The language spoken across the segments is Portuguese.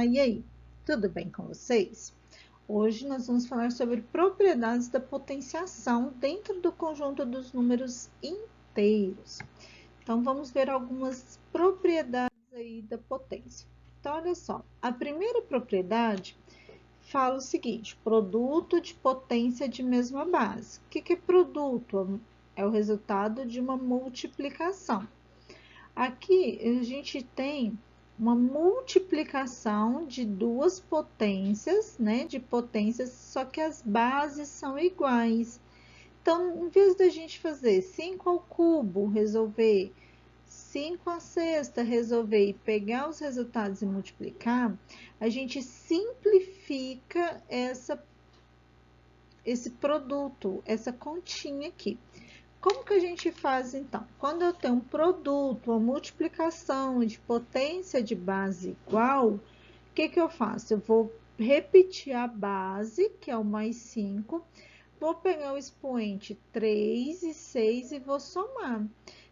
E aí, tudo bem com vocês? Hoje nós vamos falar sobre propriedades da potenciação dentro do conjunto dos números inteiros. Então, vamos ver algumas propriedades aí da potência. Então, olha só, a primeira propriedade fala o seguinte: produto de potência de mesma base. O que é produto? É o resultado de uma multiplicação. Aqui a gente tem uma multiplicação de duas potências, né? De potências, só que as bases são iguais. Então, em vez da gente fazer 5 ao cubo, resolver 5 à sexta, resolver e pegar os resultados e multiplicar, a gente simplifica esse produto, essa continha aqui. Como que a gente faz, então? Quando eu tenho um produto, uma multiplicação de potência de base igual, o que eu faço? Eu vou repetir a base, que é o mais 5, vou pegar o expoente 3 e 6 e vou somar.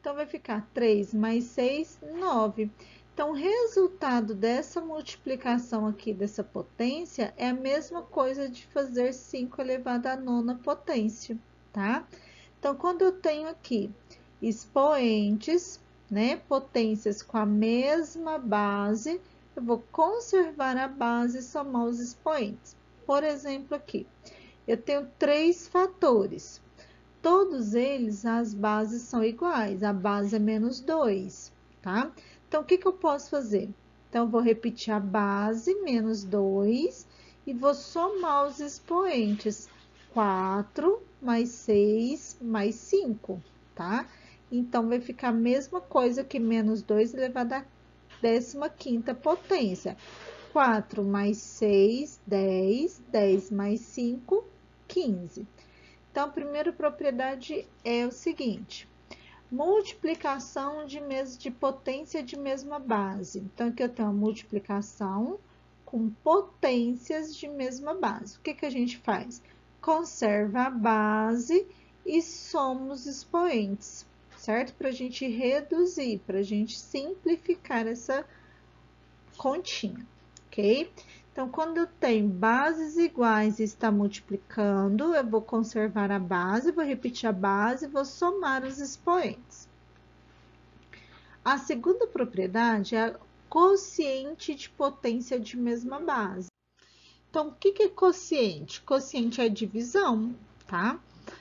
Então, vai ficar 3 mais 6, 9. Então, o resultado dessa multiplicação aqui, dessa potência, é a mesma coisa de fazer 5 elevado à nona potência, tá? Então, quando eu tenho aqui expoentes, né, potências com a mesma base, eu vou conservar a base e somar os expoentes. Por exemplo, aqui, eu tenho 3 fatores. Todos eles, as bases são iguais, a base é menos 2, tá? Então, o que eu posso fazer? Então, eu vou repetir a base, menos 2, e vou somar os expoentes. 4 mais 6 mais 5, tá? Então, vai ficar a mesma coisa que menos 2 elevado à 15ª potência. 4 mais 6, 10, 10 mais 5, 15. Então, a primeira propriedade é o seguinte: multiplicação de potência de mesma base. Então, aqui eu tenho a multiplicação com potências de mesma base. O que a gente faz? Conserva a base e soma os expoentes, certo? Para a gente reduzir, para a gente simplificar essa continha, ok? Então, quando eu tenho bases iguais e está multiplicando, eu vou conservar a base, vou repetir a base, vou somar os expoentes. A segunda propriedade é a quociente de potência de mesma base. Então, o que é quociente? Quociente é divisão, tá?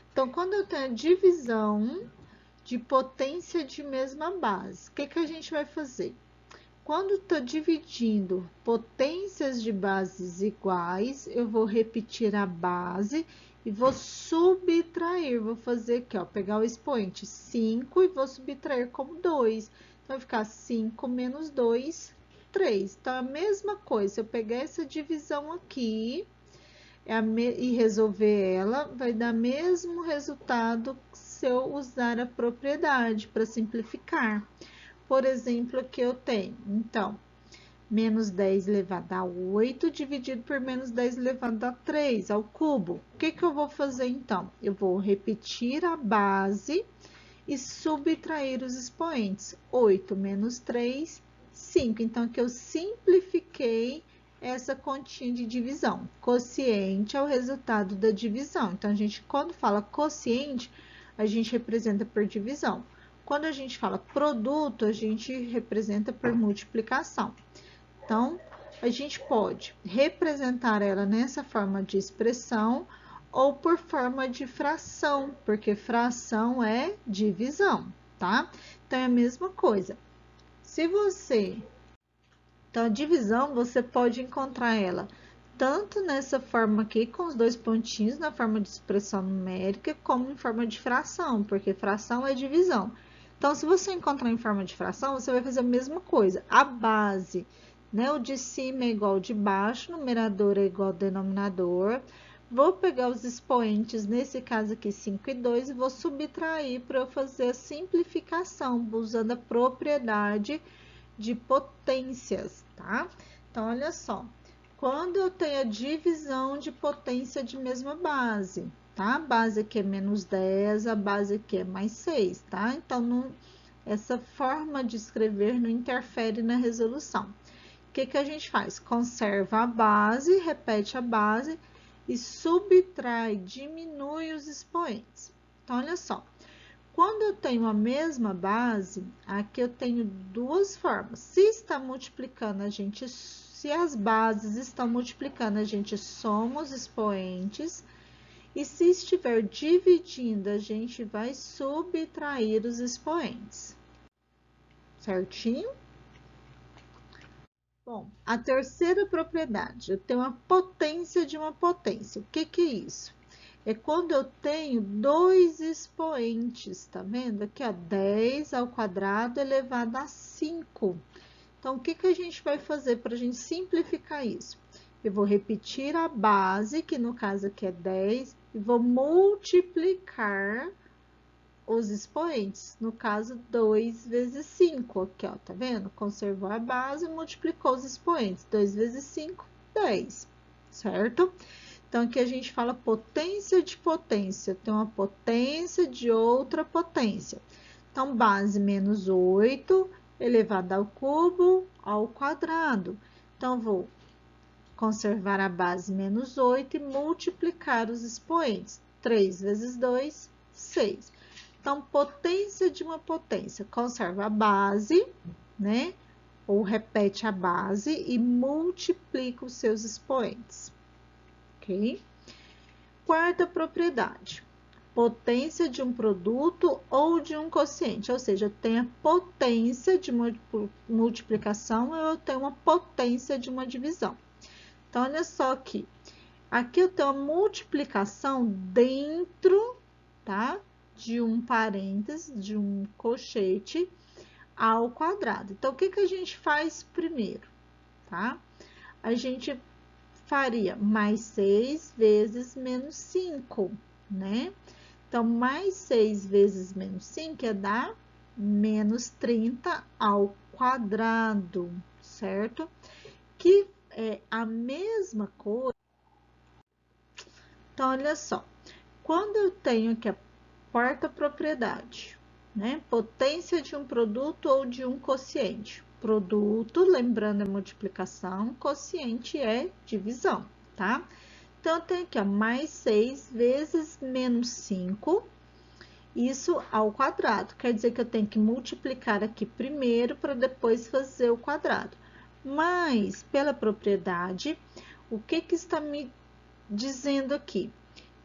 Então, quando eu tenho a divisão de potência de mesma base, o que a gente vai fazer? Quando estou dividindo potências de bases iguais, eu vou repetir a base e vou subtrair. Vou fazer aqui, ó, pegar o expoente 5 e vou subtrair como 2. Então, vai ficar 5 menos 2, 3. Então, a mesma coisa, se eu pegar essa divisão aqui e resolver ela, vai dar o mesmo resultado se eu usar a propriedade para simplificar. Por exemplo, aqui eu tenho, então, menos 10 elevado a 8 dividido por menos 10 elevado a 3 ao cubo. O que eu vou fazer, então? Eu vou repetir a base e subtrair os expoentes. 8 menos 3, 5. Então, aqui eu simplifiquei essa continha de divisão. Quociente é o resultado da divisão. Então, a gente, quando fala quociente, a gente representa por divisão. Quando a gente fala produto, a gente representa por multiplicação. Então, a gente pode representar ela nessa forma de expressão ou por forma de fração, porque fração é divisão, tá? Então, é a mesma coisa. Então, a divisão, você pode encontrar ela tanto nessa forma aqui, com os dois pontinhos, na forma de expressão numérica, como em forma de fração, porque fração é divisão. Então, se você encontrar em forma de fração, você vai fazer a mesma coisa. A base, né? O de cima é igual ao de baixo, numerador é igual ao denominador. Vou pegar os expoentes, nesse caso aqui, 5 e 2, e vou subtrair para eu fazer a simplificação, usando a propriedade de potências, tá? Então, olha só. Quando eu tenho a divisão de potência de mesma base, tá? A base aqui é menos 10, a base aqui é mais 6, tá? Então, essa forma de escrever não interfere na resolução. que a gente faz? Conserva a base, repete a base e subtrai, diminui os expoentes. Então, olha só. Quando eu tenho a mesma base, aqui eu tenho duas formas. Se está multiplicando, se as bases estão multiplicando, a gente soma os expoentes. E se estiver dividindo, a gente vai subtrair os expoentes. Certinho? Bom, a terceira propriedade, eu tenho a potência de uma potência. O que é isso? É quando eu tenho dois expoentes, tá vendo? Aqui, ó, 10 ao quadrado elevado a 5. Então, o que a gente vai fazer para a gente simplificar isso? Eu vou repetir a base, que no caso aqui é 10, e vou multiplicar os expoentes. No caso, 2 vezes 5. Aqui, ó, tá vendo? Conservou a base e multiplicou os expoentes. 2 vezes 5, 10, certo? Então, aqui a gente fala potência de potência. Tem uma potência de outra potência. Então, base menos 8 elevado ao cubo ao quadrado. Então, vou conservar a base menos 8 e multiplicar os expoentes. 3 vezes 2, 6. Então, potência de uma potência. Conserva a base, né? Ou repete a base e multiplica os seus expoentes. Ok? Quarta propriedade. Potência de um produto ou de um quociente, ou seja, eu tenho a potência de uma multiplicação ou eu tenho uma potência de uma divisão. Então, olha só aqui. Aqui eu tenho a multiplicação dentro, tá? De um parênteses, de um colchete ao quadrado. Então, o que a gente faz primeiro, tá? A gente faria mais 6 vezes menos 5, né? Então, mais 6 vezes menos 5 é dar menos 30 ao quadrado, certo? Que é a mesma coisa. Então, olha só. Quando eu tenho aqui a quarta propriedade, né? Potência de um produto ou de um quociente. Produto, lembrando, é multiplicação, quociente é divisão, tá? Então, eu tenho aqui, ó, mais 6 vezes menos 5, isso ao quadrado. Quer dizer que eu tenho que multiplicar aqui primeiro para depois fazer o quadrado. Mas, pela propriedade, o que está me dizendo aqui?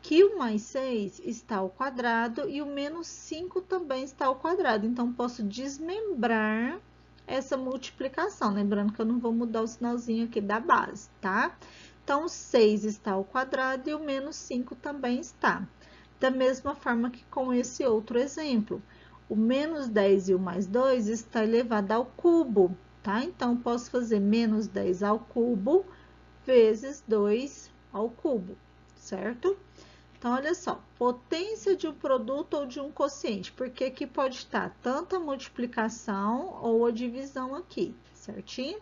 Que o mais 6 está ao quadrado e o menos 5 também está ao quadrado. Então, posso desmembrar essa multiplicação. Lembrando que eu não vou mudar o sinalzinho aqui da base, tá? Então, o 6 está ao quadrado e o menos 5 também está. Da mesma forma que com esse outro exemplo. O menos 10 e o mais 2 está elevado ao cubo, tá? Então, posso fazer menos 10 ao cubo vezes 2 ao cubo, certo? Então, olha só, potência de um produto ou de um quociente, porque aqui pode estar tanto a multiplicação ou a divisão aqui, certinho?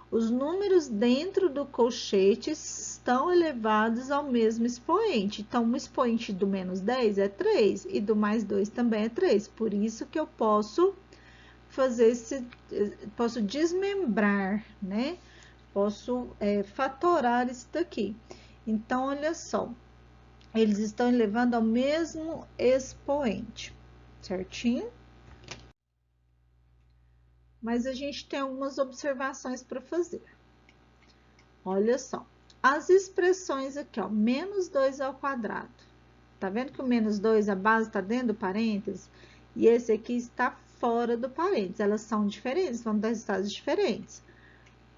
Os números dentro do colchete estão elevados ao mesmo expoente. Então, o expoente do menos 10 é 3 e do mais 2 também é 3. Por isso que eu posso fazer posso desmembrar, né? Posso fatorar isso daqui. Então, olha só. Eles estão elevando ao mesmo expoente, certinho? Mas a gente tem algumas observações para fazer. Olha só, as expressões aqui, ó, menos 2 ao quadrado. Tá vendo que o menos 2, a base está dentro do parênteses? E esse aqui está fora do parênteses. Elas são diferentes, vão dar resultados diferentes.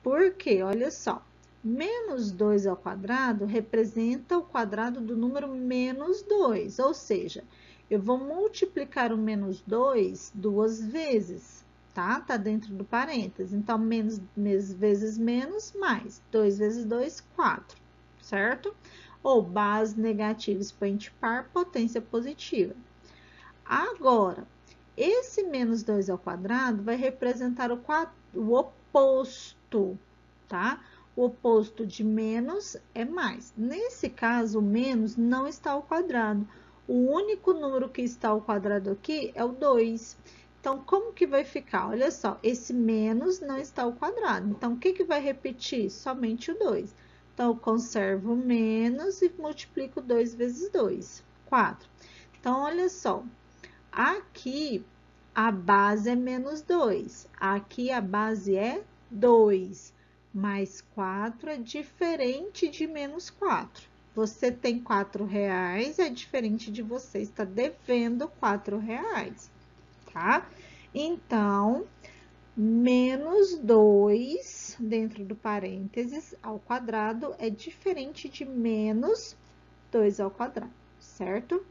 Por quê? Olha só. Menos 2 ao quadrado representa o quadrado do número menos 2, ou seja, eu vou multiplicar o menos 2 duas vezes, tá? Tá dentro do parênteses. Então, menos vezes menos, mais. 2 vezes 2, 4, certo? Ou base negativa, expoente par, potência positiva. Agora, esse menos 2 ao quadrado vai representar o oposto, tá? O oposto de menos é mais. Nesse caso, o menos não está ao quadrado. O único número que está ao quadrado aqui é o 2. Então, como que vai ficar? Olha só, esse menos não está ao quadrado. Então, o que que vai repetir? Somente o 2. Então, eu conservo o menos e multiplico 2 vezes 2, 4. Então, olha só, aqui a base é menos 2, aqui a base é 2, mais 4 é diferente de menos 4. Você tem 4 reais, é diferente de você estar devendo 4 reais, tá? Então, menos 2 dentro do parênteses ao quadrado é diferente de menos 2 ao quadrado, certo?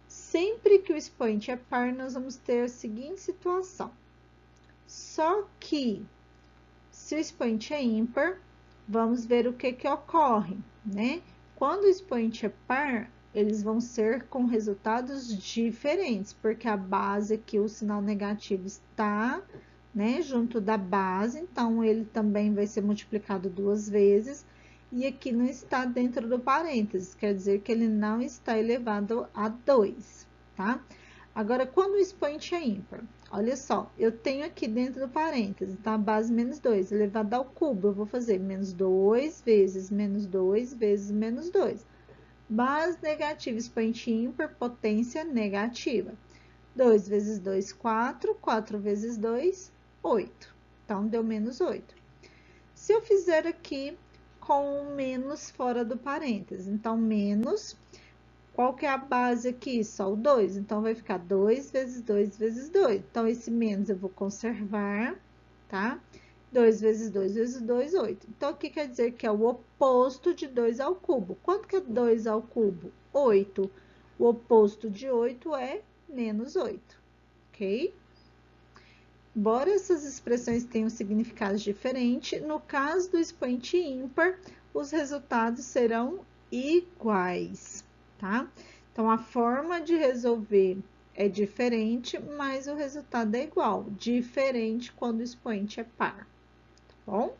Sempre que o expoente é par, nós vamos ter a seguinte situação. Só que, se o expoente é ímpar, vamos ver o que ocorre, né? Quando o expoente é par, eles vão ser com resultados diferentes, porque a base aqui, o sinal negativo está, né, junto da base, então ele também vai ser multiplicado 2 vezes, e aqui não está dentro do parênteses, quer dizer que ele não está elevado a 2, tá? Agora, quando o expoente é ímpar, olha só, eu tenho aqui dentro do parênteses, tá? A base menos 2, elevado ao cubo, eu vou fazer menos 2 vezes menos 2 vezes menos 2. Base negativa, expoente ímpar, potência negativa. 2 vezes 2, 4. 4 vezes 2, 8. Então, deu menos 8. Se eu fizer aqui com o menos fora do parênteses, então, menos, qual que é a base aqui? Só o 2. Então, vai ficar 2 vezes 2 vezes 2. Então, esse menos eu vou conservar, tá? 2 vezes 2 vezes 2, 8. Então, aqui quer dizer que é o oposto de 2 ao cubo. Quanto que é 2 ao cubo? 8. O oposto de 8 é menos 8, ok? Embora essas expressões tenham significados diferentes, no caso do expoente ímpar, os resultados serão iguais, tá? Então, a forma de resolver é diferente, mas o resultado é igual. Diferente quando o expoente é par, tá bom?